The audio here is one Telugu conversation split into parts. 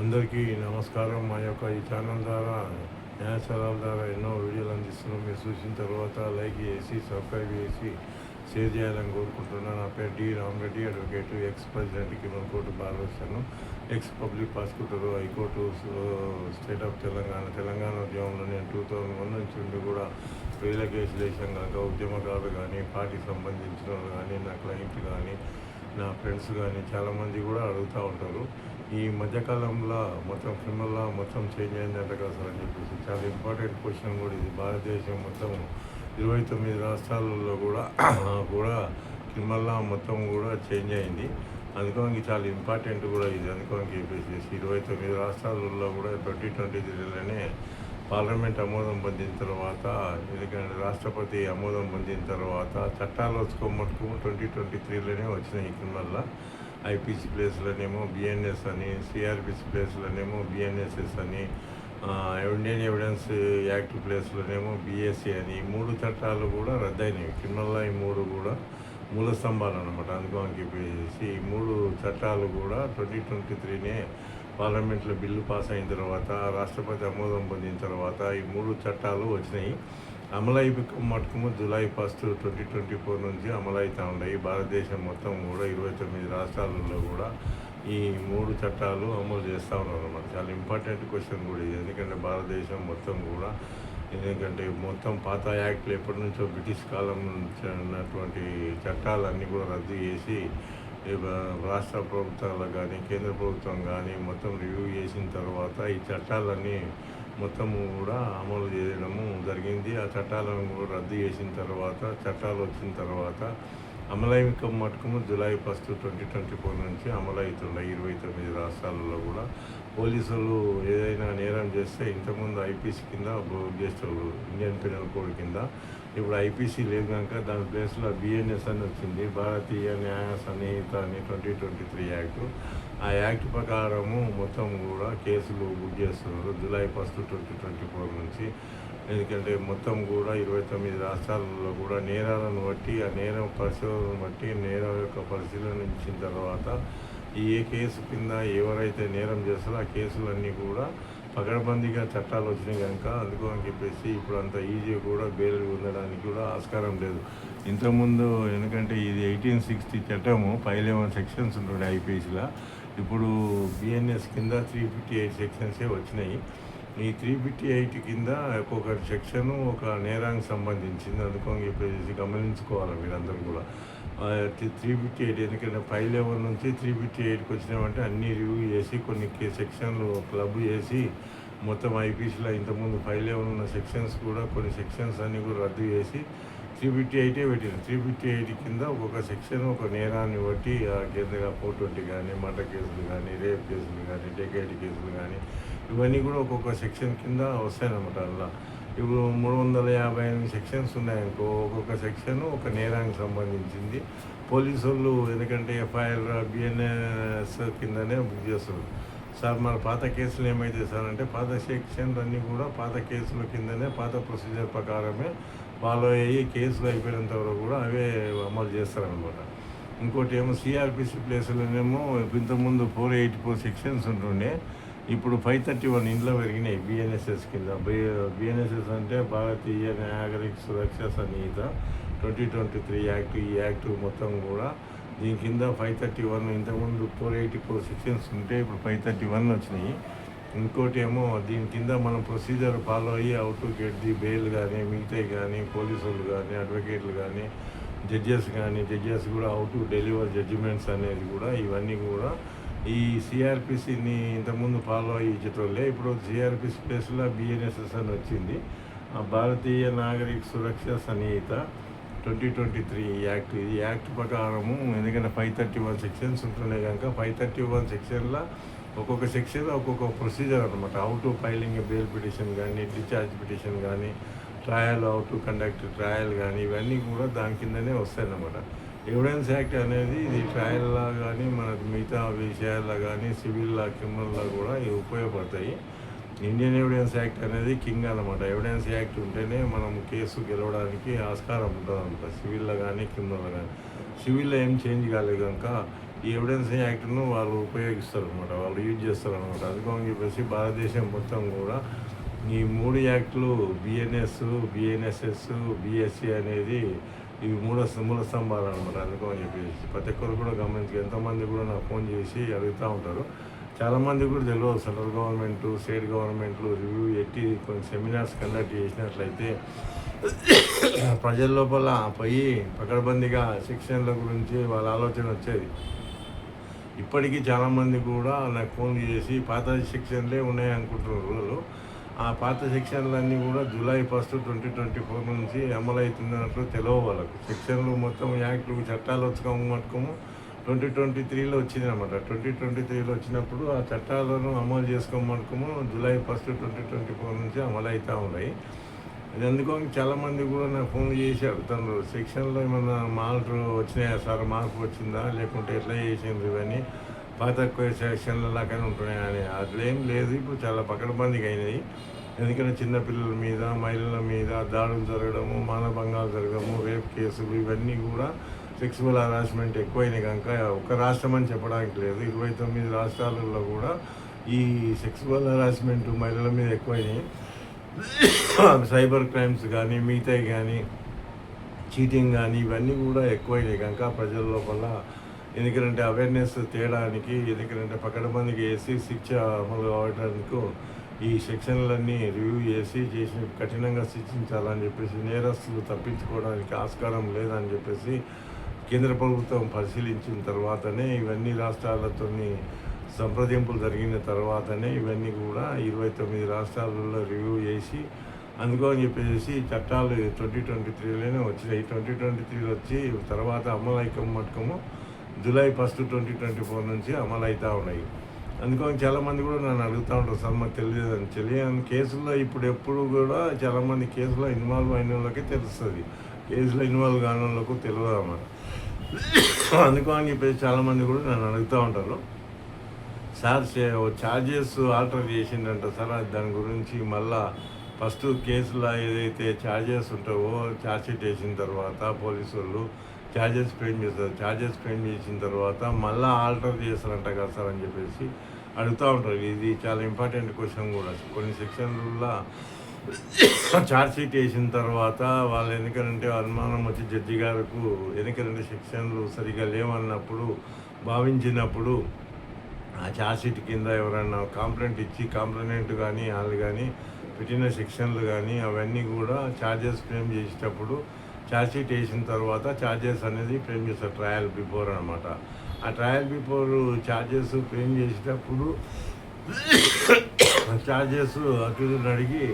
అందరికీ నమస్కారం. మా యొక్క ఈ ఛానల్ ద్వారా న్యాయస్థానాల ద్వారా ఎన్నో వీడియోలు అందిస్తున్నాం. మీరు చూసిన తర్వాత లైక్ చేసి సబ్స్క్రైబ్ చేసి షేర్ చేయాలని కోరుకుంటున్నాను. నా పేరు D Ramareddy, advocate, ex president criminal court bar వచ్చాను, ex public prosecutor, high court state of Telangana ఉద్యమంలో నేను 2001 నుంచి ఉండి కూడా వేల కేసులు వేసాం కనుక ఉద్యమకారులు కానీ, పార్టీకి సంబంధించిన వాళ్ళు కానీ, నా క్లయింట్ కానీ, నా ఫ్రెండ్స్ కానీ చాలామంది కూడా అడుగుతూ ఉంటారు, ఈ మధ్యకాలంలో మొత్తం క్రిమినల్ మొత్తం చేంజ్ అయిందంట కదా సార్ అని చెప్పేసి. చాలా ఇంపార్టెంట్ క్వశ్చన్ కూడా ఇది. భారతదేశం మొత్తం 29 రాష్ట్రాలలో కూడా క్రిమినల్ మొత్తం కూడా చేంజ్ అయింది. అందుకోనికి చాలా ఇంపార్టెంట్ కూడా ఇది. అందుకోనికి చెప్పేసి 29 రాష్ట్రాలలో కూడా 2023లోనే పార్లమెంట్ ఆమోదం పొందిన తర్వాత, ఎందుకంటే రాష్ట్రపతి ఆమోదం పొందిన తర్వాత చట్టాలు వచ్చుకోమట్టుకు 2023లోనే వచ్చినాయి. క్రిమినల్ ఐపీసీ ప్లేస్లోనేమో బిఎన్ఎస్ అని, సిఆర్పిసి ప్లేస్లోనేమో బిఎన్ఎస్ఎస్ అని, ఇండియన్ ఎవిడెన్స్ యాక్ట్ ప్లేస్లోనేమో బిఎస్సి అని 3 చట్టాలు కూడా రద్దయినాయి. క్రిమినల్ ఈ 3 కూడా మూల స్తంభాలు అనమాట. అందుకని చెప్పేసి ఈ 3 చట్టాలు కూడా 2023నే పార్లమెంట్లో బిల్లు పాస్ అయిన తర్వాత, రాష్ట్రపతి ఆమోదం పొందిన తర్వాత ఈ 3 చట్టాలు వచ్చినాయి. అమలై మటుకు జూలై 1, 2024 నుంచి అమలవుతూ ఉన్నాయి. భారతదేశం మొత్తం కూడా 29 రాష్ట్రాలలో కూడా ఈ 3 చట్టాలు అమలు చేస్తూ ఉన్నారు అన్నమాట. చాలా ఇంపార్టెంట్ క్వశ్చన్ కూడా ఇది. ఎందుకంటే భారతదేశం మొత్తం కూడా, ఎందుకంటే మొత్తం పాత యాక్ట్లు ఎప్పటి నుంచో బ్రిటిష్ కాలం నుంచి ఉన్నటువంటి చట్టాలన్నీ కూడా రద్దు చేసి రాష్ట్ర ప్రభుత్వాలకు కానీ, కేంద్ర ప్రభుత్వం కానీ మొత్తం రివ్యూ చేసిన తర్వాత ఈ చట్టాలన్నీ మొత్తం కూడా అమలు చేయడము జరిగింది. ఆ చట్టాలను కూడా రద్దు చేసిన తర్వాత, చట్టాలు వచ్చిన తర్వాత అమలైక మటుకు జూలై 1, 2024 నుంచి అమలవుతున్నాయి 29 రాష్ట్రాలలో కూడా. పోలీసులు ఏదైనా నేరం చేస్తే ఇంతకుముందు ఐపీసీ కింద చేస్తారు, ఇండియన్ పీనల్ కోడ్ కింద. ఇప్పుడు ఐపీసీ లేదు కనుక దాని ప్లేస్లో బిఎన్ఎస్ అని వచ్చింది, భారతీయ న్యాయ సన్నిహిత అని 2023 యాక్టు. ఆ యాక్ట్ ప్రకారము మొత్తం కూడా కేసులు బుక్ చేస్తున్నారు జూలై 1, 2024 నుంచి. ఎందుకంటే మొత్తం కూడా 29 రాష్ట్రాలలో కూడా నేరాలను బట్టి, ఆ నేరం పరిశోధనను బట్టి, నేరం యొక్క పరిశీలన ఇచ్చిన తర్వాత ఏ కేసు కింద ఎవరైతే నేరం చేస్తారో ఆ కేసులన్నీ కూడా పకడ్బందీగా చట్టాలు వచ్చినాయి కనుక, అందుకని చెప్పేసి ఇప్పుడు అంత ఈజీగా కూడా బెయిల్ ఉండడానికి కూడా ఆస్కారం లేదు. ఇంతకుముందు ఎందుకంటే ఇది 1860 చట్టము 511 సెక్షన్స్ ఉంటుండే ఐపీసీలో. ఇప్పుడు బిఎన్ఎస్ కింద 358 సెక్షన్సే వచ్చినాయి. ఈ 358 కింద ఒక్కొక్క సెక్షను ఒక నేరానికి సంబంధించింది. అందుకని చెప్పేసి గమనించుకోవాలి మీరందరూ కూడా. 358 ఎందుకంటే 511 నుంచి 358కి వచ్చినామంటే అన్నీ రివ్యూ చేసి కొన్ని సెక్షన్లు క్లబ్ చేసి మొత్తం ఐపీసీలో ఇంతకుముందు 511 ఉన్న సెక్షన్స్ కూడా కొన్ని సెక్షన్స్ అన్నీ కూడా రద్దు చేసి 358 పెట్టింది. 358 కింద ఒక్కొక్క సెక్షన్ ఒక నేరాన్ని బట్టి కేంద్రంగా 420 కానీ, మర్డర్ కేసులు కానీ, రేప్ కేసులు కానీ, డెకేట్ కేసులు కానీ ఇవన్నీ కూడా ఒక్కొక్క సెక్షన్ కింద వస్తాయన్నమాట. అలా ఇప్పుడు 358 సెక్షన్స్ ఉన్నాయనుకో, ఒక్కొక్క సెక్షన్ ఒక నేరానికి సంబంధించింది. పోలీసు వాళ్ళు ఎందుకంటే ఎఫ్ఐఆర్ బిఎన్ఎస్ కిందనే బుక్ చేస్తారు. సార్ మన పాత కేసులు ఏమైతే సార్ అంటే, పాత సెక్షన్లు అన్నీ కూడా పాత కేసుల కిందనే, పాత ప్రొసీజర్ ప్రకారమే ఫాలో అయ్యి కేసులు అయిపోయినంత వరకు కూడా అవే అమలు చేస్తారనమాట. ఇంకోటి ఏమో సిఆర్పిసి ప్లేసులోనేమో ఇంతకుముందు 484 సెక్షన్స్ ఉంటుండే, ఇప్పుడు 531 ఇంట్లో పెరిగినాయి బిఎన్ఎస్ఎస్ కింద. బిఎన్ఎస్ఎస్ అంటే భారతీయ నాగరిక సురక్ష సన్నిహిత 2023 యాక్ట్. ఈ యాక్ట్ మొత్తం కూడా దీని కింద 531, ఇంతకుముందు 484 సెక్షన్స్ ఉంటే ఇప్పుడు 531 వచ్చినాయి. ఇంకోటి ఏమో దీని కింద మనం ప్రొసీజర్ ఫాలో అయ్యి how to get the bail కానీ, మిగతాయి కానీ, పోలీసులు కానీ, అడ్వకేట్లు కానీ, జడ్జెస్ కూడా హౌ టు డెలివర్ జడ్జిమెంట్స్ అనేది కూడా, ఇవన్నీ కూడా ఈ సిఆర్పిసిని ఇంతకుముందు ఫాలో అయ్యేటోళ్ళే. ఇప్పుడు సిఆర్పిసి ప్లేస్లో బిఎన్ఎస్ఎస్ అని వచ్చింది, భారతీయ నాగరిక సురక్ష సన్నిహిత 2023 యాక్ట్. ఈ యాక్ట్ ప్రకారము ఎందుకంటే 531 సెక్షన్స్ ఉంటున్నాయి కనుక 531 సెక్షన్లో ఒక్కొక్క సెక్షన్లో ఒక్కొక్క ప్రొసీజర్ అనమాట. How to filing bail petition కానీ, డిశ్చార్జ్ పిటిషన్ కానీ, trial, how to conduct trial కానీ, ఇవన్నీ కూడా దాని కిందనే వస్తాయన్నమాట. ఎవిడెన్స్ యాక్ట్ అనేది ఇది ట్రయల్లా కానీ, మనకు మిగతా విషయాల్లో కానీ, సివిల్లా, క్రిమినల్లా కూడా ఇవి ఉపయోగపడతాయి. ఇండియన్ ఎవిడెన్స్ యాక్ట్ అనేది కింగ్ అనమాట. ఎవిడెన్స్ యాక్ట్ ఉంటేనే మనం కేసు గెలవడానికి ఆస్కారం ఉంటుంది అనమాట, సివిల్లో కానీ, క్రిమినల్లో కానీ. సివిల్లో ఏం చేంజ్ కాలేదు కనుక ఈ ఎవిడెన్స్ యాక్ట్ను వాళ్ళు ఉపయోగిస్తారు అనమాట, వాళ్ళు యూజ్ చేస్తారు అనమాట. అందుకని చెప్పేసి భారతదేశం మొత్తం కూడా ఈ 3 యాక్టులు బిఎన్ఎస్, బిఎన్ఎస్ఎస్, బిఎస్సి అనేది ఇవి మూల స్తంభాలు అనమాట. అందుకని చెప్పేసి ప్రతి ఒక్కరు కూడా గమనించి, ఎంతమంది కూడా నాకు ఫోన్ చేసి అడుగుతూ ఉంటారు. చాలామంది కూడా తెలియదు, సెంట్రల్ గవర్నమెంట్, స్టేట్ గవర్నమెంట్లు రివ్యూ ఎట్టి కొన్ని సెమినార్స్ కండక్ట్ చేసినట్లయితే ప్రజల లోపల పోయి పకడ్బందీగా శిక్షణల గురించి వాళ్ళ ఆలోచన వచ్చేది. ఇప్పటికీ చాలామంది కూడా నాకు ఫోన్ చేసి పాత శిక్షణలే ఉన్నాయి అనుకుంటున్నారు వాళ్ళు. ఆ పాత శిక్షణలన్నీ కూడా జూలై 1, 2024 నుంచి అమలు అవుతుందన్నట్లు తెలియవు వాళ్ళకు. శిక్షణలు మొత్తం యాక్ట్లు, చట్టాలు మట్టుకోము 2023లో వచ్చింది అనమాట. 2023లో వచ్చినప్పుడు ఆ చట్టాలను అమలు చేసుకోమనుకోము జూలై 1, 2024 నుంచి అమలు అవుతూ ఉన్నాయి. అది అందుకని చాలామంది కూడా నాకు ఫోన్ చేసి అడుగుతున్నారు, సెక్షన్లో ఏమన్నా మార్పులు వచ్చినాయా సార్, మార్పు వచ్చిందా, లేకుంటే ఎట్లా చేసిండ్రు ఇవన్నీ పాత సెక్షన్ల లాగానే ఉంటున్నాయా అని. అట్లేం లేదు, ఇప్పుడు చాలా పకడ్బందీగా అయినాయి. ఎందుకంటే చిన్నపిల్లల మీద, మహిళల మీద దాడులు జరగడము, మానభంగాలు జరగడము, రేప్ కేసులు ఇవన్నీ కూడా సెక్సువల్ హరాస్మెంట్ ఎక్కువైనాయి కనుక ఒక రాష్ట్రం అని చెప్పడానికి లేదు, 29 రాష్ట్రాలలో కూడా ఈ సెక్సువల్ హరాస్మెంట్ మహిళల మీద ఎక్కువైనాయి. సైబర్ క్రైమ్స్ కానీ, మిగతాయి కానీ, చీటింగ్ కానీ ఇవన్నీ కూడా ఎక్కువైనాయి కనుక ప్రజల లోపల ఎందుకంటే అవేర్నెస్ తేడానికి, ఎందుకంటే పకడ్బందీకి వేసి శిక్ష అమలు కావడానికి ఈ సెక్షన్లన్నీ రివ్యూ చేసి కఠినంగా శిక్షించాలని చెప్పేసి, నేరస్తులు తప్పించుకోవడానికి ఆస్కారం లేదని చెప్పేసి కేంద్ర ప్రభుత్వం పరిశీలించిన తర్వాతనే, ఇవన్నీ రాష్ట్రాలతో సంప్రదింపులు జరిగిన తర్వాతనే ఇవన్నీ కూడా 29 రాష్ట్రాలలో రివ్యూ చేసి, అందుకని చెప్పేసి చట్టాలు 2023లోనే వచ్చినాయి. 2023 వచ్చి తర్వాత అమలు మట్టుకము జూలై 1, 2024 నుంచి అమలు అవుతూ ఉన్నాయి. అందుకని చాలామంది కూడా నన్ను అడుగుతూ ఉంటారు, సార్ మాకు తెలియని కేసుల్లో ఎప్పుడు కూడా చాలామంది కేసులో ఇన్వాల్వ్ అయిన వాళ్ళకే తెలుస్తుంది, కేసులో ఇన్వాల్వ్ కాని వాళ్ళకు తెలియదు అన్నమాట. అందుకని చెప్పేసి చాలామంది కూడా నన్ను అడుగుతూ ఉంటారు, సార్ ఛార్జెస్ ఆల్టర్ చేసిండంట సార్, దాని గురించి మళ్ళా ఫస్ట్ కేసులో ఏదైతే ఛార్జెస్ ఉంటావో ఛార్జ్షీట్ వేసిన తర్వాత పోలీసు వాళ్ళు ఛార్జెస్ ఫ్రేమ్ చేస్తారు, ఛార్జెస్ ఫ్రేమ్ చేసిన తర్వాత మళ్ళీ ఆల్టర్ చేస్తారంట కదా సార్ అని చెప్పేసి అడుగుతూ ఉంటారు. ఇది చాలా ఇంపార్టెంట్ క్వశ్చన్ కూడా. కొన్ని సెక్షన్లలో ఛార్జ్షీట్ వేసిన తర్వాత వాళ్ళు ఎందుకంటే అనుమానం వచ్చి జడ్జి గారికి ఎందుకంటే సెక్షన్లు సరిగా లేవన్నప్పుడు భావించినప్పుడు ఆ ఛార్జ్షీట్ కింద ఎవరైనా కంప్లైంట్ ఇచ్చి కంప్లైంట్ కానీ వాళ్ళు కానీ పెట్టిన సెక్షన్లు కానీ అవన్నీ కూడా ఛార్జెస్ ఫ్రేమ్ చేసేటప్పుడు ఛార్జ్షీట్ వేసిన తర్వాత ఛార్జెస్ అనేది ఫ్రేమ్ చేస్తారు ట్రయల్ బిఫోర్ అనమాట. ఆ ట్రయల్ బిఫోర్ ఛార్జెస్ ఫ్రేమ్ చేసేటప్పుడు ఛార్జెస్ అక్యూజ్ని అడిగి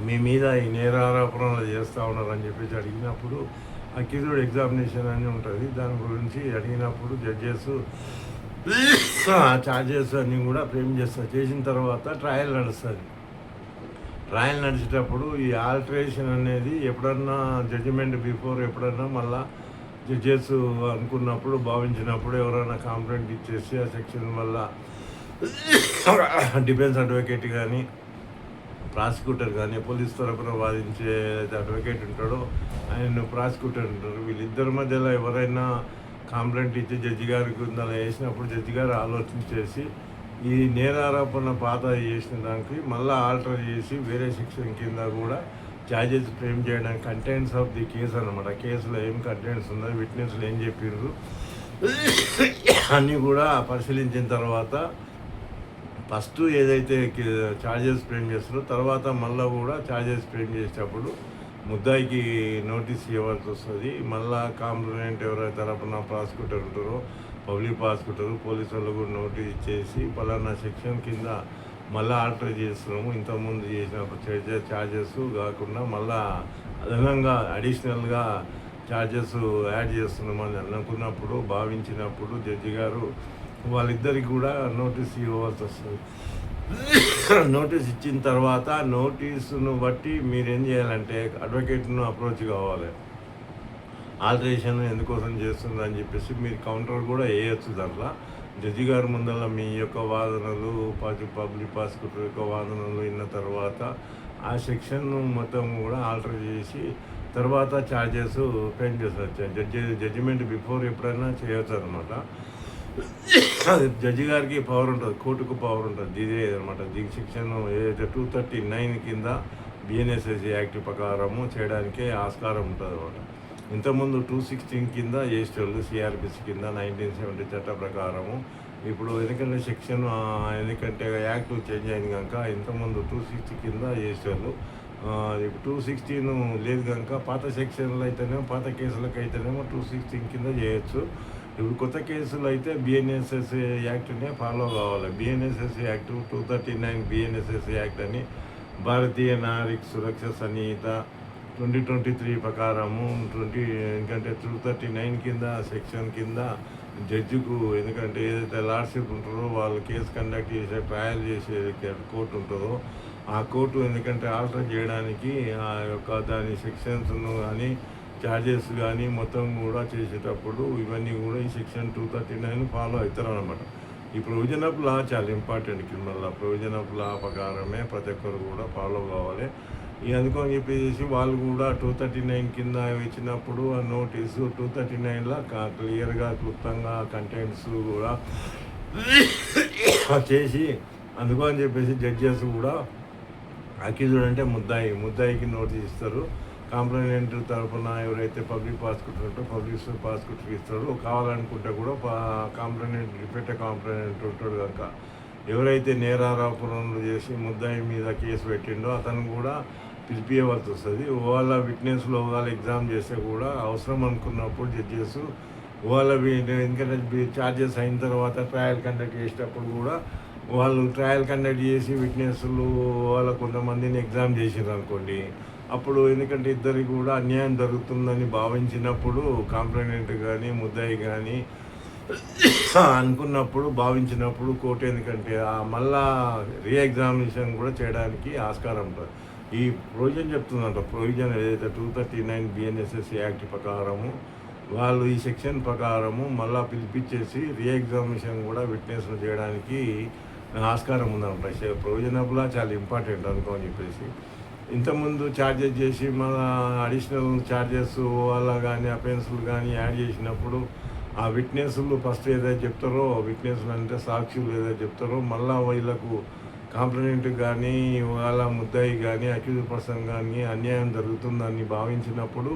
మీ మీద ఈ నేరారోపణలు చేస్తూ ఉన్నారని చెప్పేసి అడిగినప్పుడు అక్యూజ్డ్ ఎగ్జామినేషన్ అని ఉంటుంది, దాని గురించి అడిగినప్పుడు జడ్జెస్ ఛార్జెస్ అన్నీ కూడా ఫ్రేమ్ చేస్తారు. చేసిన తర్వాత ట్రయల్ నడుస్తుంది. ట్రయల్ నడిచేటప్పుడు ఈ ఆల్టరేషన్ అనేది ఎప్పుడన్నా జడ్జిమెంట్ బిఫోర్ ఎప్పుడన్నా మళ్ళా జడ్జెస్ అనుకున్నప్పుడు భావించినప్పుడు ఎవరైనా కంప్లైంట్ ఇచ్చేసి ఆ సెక్షన్ వల్ల డిఫెన్స్ అడ్వకేట్ కానీ, ప్రాసిక్యూటర్ కానీ, పోలీస్ తరఫున వాదించే అడ్వకేట్ ఉంటాడో ఆయన ప్రాసిక్యూటర్ ఉంటారు, వీళ్ళిద్దరి మధ్యలో ఎవరైనా కంప్లైంట్ ఇచ్చి జడ్జి గారికి అలా వేసినప్పుడు జడ్జి గారు ఆలోచించేసి ఈ నేరారోపణ పాత చేసిన దానికి మళ్ళీ ఆల్టర్ చేసి వేరే సెక్షన్ కింద కూడా ఛార్జెస్ ఫ్రేమ్ చేయడానికి కంటెంట్స్ ఆఫ్ ది కేసు అనమాట. కేసులో ఏం కంటెంట్స్ ఉన్నాయి, విట్నెస్లు ఏం చెప్పారు అన్నీ కూడా పరిశీలించిన తర్వాత ఫస్ట్ ఏదైతే ఛార్జెస్ ఫ్రేమ్ చేస్తారో తర్వాత మళ్ళీ కూడా ఛార్జెస్ ఫ్రేమ్ చేసేటప్పుడు ముద్దాయికి నోటీస్ ఇవ్వాల్సి వస్తుంది. మళ్ళీ కంప్లైంట్ ఎవరైతే తరపున ప్రాసిక్యూటర్ ఉంటారో పబ్లిక్ ప్రాసిక్యూటర్ పోలీసు వాళ్ళు కూడా నోటీస్ ఇచ్చేసి పలానా సెక్షన్ కింద మళ్ళీ ఆల్టర్ చేస్తున్నాము, ఇంతకుముందు చేసిన ఛార్జెస్ కాకుండా మళ్ళీ అదనంగా అడిషనల్గా ఛార్జెస్ యాడ్ చేస్తున్నామని అనుకున్నప్పుడు భావించినప్పుడు జడ్జి గారు వాళ్ళిద్దరికి కూడా నోటీస్ ఇవ్వాల్సి వస్తుంది. నోటీస్ ఇచ్చిన తర్వాత నోటీసును బట్టి మీరేం చేయాలంటే అడ్వకేట్ను అప్రోచ్ కావాలి. ఆల్టరేషన్ ఎందుకోసం చేస్తుందని చెప్పేసి మీరు కౌంటర్ కూడా వేయచ్చు. దాంట్లో జడ్జి గారి ముందర మీ యొక్క వాదనలు, పబ్లిక్ ప్రాసిక్యూటర్ యొక్క వాదనలు విన్న తర్వాత ఆ సెక్షన్ మొత్తం కూడా ఆల్టర్ చేసి తర్వాత ఛార్జెస్ ఫ్రేమ్ చేస్తారు. జడ్జిమెంట్ బిఫోర్ ఎప్పుడైనా చేయొచ్చు అనమాట. జడ్జి గారికి పవర్ ఉంటుంది, కోర్టుకు పవర్ ఉంటుంది. ఇదే అనమాట. దీని సెక్షన్ ఏదైతే 239 కింద బిఎన్ఎస్ఎస్సి యాక్ట్ ప్రకారము చేయడానికి ఆస్కారం ఉంటుంది అనమాట. ఇంతకుముందు 216 కింద చేసేవాళ్ళు, సిఆర్బిసి కింద 1970 చట్ట ప్రకారము. ఇప్పుడు ఎందుకంటే సెక్షన్ ఎందుకంటే యాక్ట్ చేంజ్ అయింది కనుక ఇంతకుముందు 260 కింద చేసేవాళ్ళు. ఇప్పుడు 216 లేదు కనుక పాత సెక్షన్లు అయితేనేమో, పాత కేసులకు అయితేనేమో 216 కింద చేయొచ్చు. ఇప్పుడు కొత్త కేసులు అయితే బిఎన్ఎస్ఎస్ యాక్ట్నే ఫాలో కావాలి. బిఎన్ఎస్ఎస్ యాక్ట్ 239 బిఎన్ఎస్ఎస్ యాక్ట్ అని భారతీయ నాగరిక సురక్ష సంహిత 2023 ప్రకారము ఎందుకంటే 239 కింద సెక్షన్ కింద జడ్జికు, ఎందుకంటే ఏదైతే లార్డ్షిప్ ఉంటుందో వాళ్ళు కేసు కండక్ట్ చేసే ట్రయల్ చేసే కోర్టు ఉంటుందో ఆ కోర్టు ఎందుకంటే ఆల్టర్ చేయడానికి ఆ యొక్క దాని సెక్షన్స్ను కానీ ఛార్జెస్ కానీ మొత్తం కూడా చేసేటప్పుడు ఇవన్నీ కూడా ఈ సెక్షన్ 239 ఫాలో అవుతారు అనమాట. ఈ ప్రొవిజన్ ఆఫ్ లా చాలా important. Criminal law provision of law ప్రకారమే ప్రతి ఒక్కరు కూడా ఫాలో కావాలి. అందుకని చెప్పేసి వాళ్ళు కూడా 239 కింద ఇచ్చినప్పుడు ఆ నోటీసు 239లో క్లియర్గా క్లుప్తంగా కంటెంట్స్ కూడా చేసి అందుకని చెప్పేసి జడ్జెస్ కూడా అక్యూజ్డ్ అంటే ముద్దాయికి నోటీస్ ఇస్తారు. కంప్లైంట్ తరఫున ఎవరైతే పబ్లిక్ ప్రాసిక్యూటర్ ఉంటో పబ్లిక్ ప్రాసిక్యూటర్ ఇస్తాడు. కావాలనుకుంటే కూడా కంప్లైంట్ రిపీట్ కంప్లైంట్ ఉంటాడు కనుక ఎవరైతే నేరారోపణలు చేసి ముద్దాయి మీద కేసు పెట్టిండో అతను కూడా పిలిపియవలసి వస్తుంది. వాళ్ళ విట్నెస్లో వాళ్ళ ఎగ్జామ్ చేస్తే కూడా అవసరం అనుకున్నప్పుడు జడ్జెస్ వాళ్ళ ఎందుకంటే ఛార్జెస్ అయిన తర్వాత ట్రయల్ కండక్ట్ చేసేటప్పుడు కూడా వాళ్ళు ట్రయల్ కండక్ట్ చేసి విట్నెస్లు వాళ్ళ కొంతమందిని ఎగ్జామ్ చేసారు అనుకోండి, అప్పుడు ఎందుకంటే ఇద్దరికి కూడా అన్యాయం జరుగుతుందని భావించినప్పుడు కంప్లైంట్ కానీ ముద్దాయి కానీ అనుకున్నప్పుడు భావించినప్పుడు కోర్టు ఎందుకంటే మళ్ళా రీఎగ్జామినేషన్ కూడా చేయడానికి ఆస్కారం ఉంటుంది. ఈ ప్రొవిజన్ చెప్తుందంట. ప్రొవిజన్ ఏదైతే 239 బిఎన్ఎస్ఎస్ యాక్ట్ ప్రకారము వాళ్ళు ఈ సెక్షన్ ప్రకారము మళ్ళీ పిలిపించేసి రీఎగ్జామినేషన్ కూడా విట్నెస్లు చేయడానికి ఆస్కారం ఉందన్నమాట. ప్రొవిజన్ ఆఫ్ లా చాలా ఇంపార్టెంట్ అనుకోని చెప్పేసి ఇంతకుముందు ఛార్జెస్ చేసి మన అడిషనల్ ఛార్జెస్ వాళ్ళ కానీ అఫెన్సులు కానీ యాడ్ చేసినప్పుడు ఆ విట్నెస్లు ఫస్ట్ ఏదైతే చెప్తారో విట్నెస్లు అంటే సాక్షులు ఏదైతే చెప్తారో మళ్ళీ వీళ్ళకు కంప్లైంట్ కానీ వాళ్ళ ముద్దాయి కానీ అక్యూజ్ పర్సన్ కానీ అన్యాయం జరుగుతుందని భావించినప్పుడు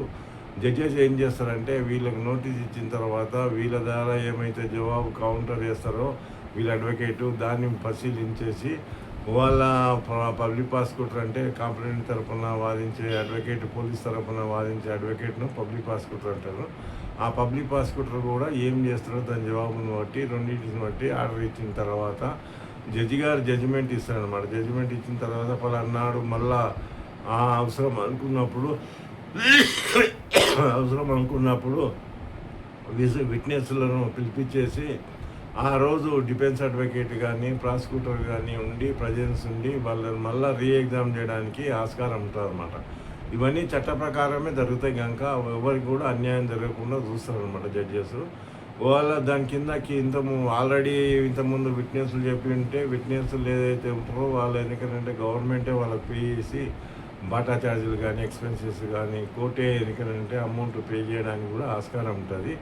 జడ్జెస్ ఏం చేస్తారంటే వీళ్ళకి నోటీస్ ఇచ్చిన తర్వాత వీళ్ళ ద్వారా ఏమైతే జవాబు కౌంటర్ చేస్తారో వీళ్ళ అడ్వకేటు దాన్ని పరిశీలించేసి వాళ్ళ పబ్లిక్ ప్రాసిక్యూటర్ అంటే కంప్లైంట్ తరఫున వాదించే అడ్వకేట్, పోలీస్ తరఫున వాదించే అడ్వకేట్ను పబ్లిక్ ప్రాసిక్యూటర్ అంటారు. ఆ పబ్లిక్ ప్రాసిక్యూటర్ కూడా ఏం చేస్తారో దాని జవాబును బట్టి రెండింటిని బట్టి ఆర్డర్ ఇచ్చిన తర్వాత జడ్జి గారు జడ్జిమెంట్ ఇస్తారనమాట. జడ్జిమెంట్ ఇచ్చిన తర్వాత పలానాడు మళ్ళా అవసరం అనుకున్నప్పుడు విట్నెస్లను పిలిపించేసి ఆ రోజు డిఫెన్స్ అడ్వకేట్ కానీ ప్రాసిక్యూటర్ కానీ ఉండి ప్రజెన్స్ ఉండి వాళ్ళని మళ్ళీ రీఎగ్జామ్ చేయడానికి ఆస్కారం ఉంటుంది అనమాట. ఇవన్నీ చట్ట ప్రకారమే జరుగుతాయి కనుక ఎవరికి కూడా అన్యాయం జరగకుండా చూస్తారనమాట జడ్జెస్. వాళ్ళ దాని కిందకి ఆల్రెడీ ఇంతకుముందు విట్నెస్లు చెప్పి ఉంటే విట్నెస్లు ఏదైతే ఉంటారో వాళ్ళు ఎందుకంటే గవర్నమెంటే వాళ్ళకి పే చేసి బాటా ఛార్జీలు కానీ ఎక్స్పెన్సెస్ కానీ కోర్టే ఎందుకంటే అమౌంట్ పే చేయడానికి కూడా ఆస్కారం ఉంటుంది.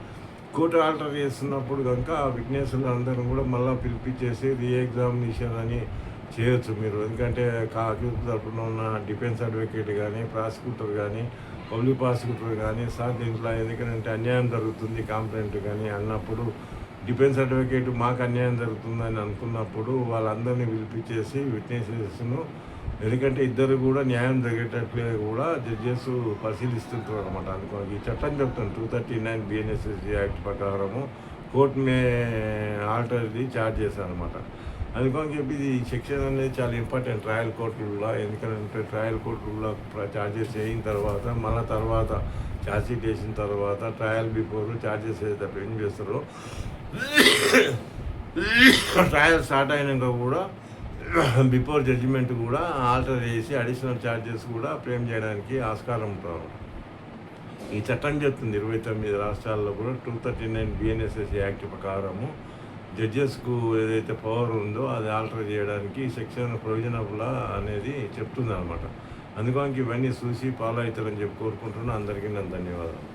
కోర్టు ఆల్టర్ చేస్తున్నప్పుడు కనుక ఆ విట్నెస్లు అందరం కూడా మళ్ళీ పిలిపించేసి రీఎగ్జామినేషన్ అని చేయొచ్చు మీరు. ఎందుకంటే అక్యూజ్ తరఫున ఉన్న డిఫెన్స్ అడ్వకేట్ కానీ ప్రాసిక్యూటర్ కానీ పబ్లిక్ ప్రాసిక్యూటర్ కానీ సార్ దీంట్లో ఎందుకంటే అన్యాయం జరుగుతుంది కంప్లైంట్ కానీ అన్నప్పుడు డిఫెన్స్ అడ్వకేట్ మాకు అన్యాయం జరుగుతుందని అనుకున్నప్పుడు వాళ్ళందరినీ పిలిపించేసి విట్నెసెస్ను ఎందుకంటే ఇద్దరు కూడా న్యాయం జరిగేటట్లే కూడా జడ్జెస్ పరిశీలిస్తుంటారు అనమాట. అందుకని ఈ చట్టం చెప్తాను 239 బిఎన్ఎస్ఎస్ యాక్ట్ ప్రకారము కోర్టునే ఆల్టర్ది ఛార్జ్ చేశారు అనమాట. అందుకని చెప్పి ఈ సెక్షన్ అనేది చాలా ఇంపార్టెంట్ ట్రయల్ కోర్టుల్లో. ఎందుకంటే ట్రయల్ కోర్టుల్లో ఛార్జెస్ అయిన తర్వాత మళ్ళీ తర్వాత ఛార్జ్ షీట్ వేసిన తర్వాత ట్రయల్ బిఫోర్ ఛార్జెస్ అయితే ఏం చేస్తారో ట్రయల్ స్టార్ట్ అయినాక కూడా బిఫోర్ జడ్జిమెంట్ కూడా ఆల్టర్ చేసి అడిషనల్ ఛార్జెస్ కూడా ఫ్రేమ్ చేయడానికి ఆస్కారం ఉంటుంది. ఈ చట్టం చెప్తుంది 29 రాష్ట్రాల్లో కూడా 239 బిఎన్ఎస్ఎస్ యాక్ట్ ప్రకారము జడ్జెస్కు ఏదైతే పవర్ ఉందో అది ఆల్టర్ చేయడానికి సెక్షన్ ప్రొవిజన్ ఆఫ్ లా అనేది చెప్తుంది అనమాట. అందుకని ఇవన్నీ చూసి ఫాలో అవుతారని చెప్పి కోరుకుంటున్నాను. అందరికీ నా ధన్యవాదాలు.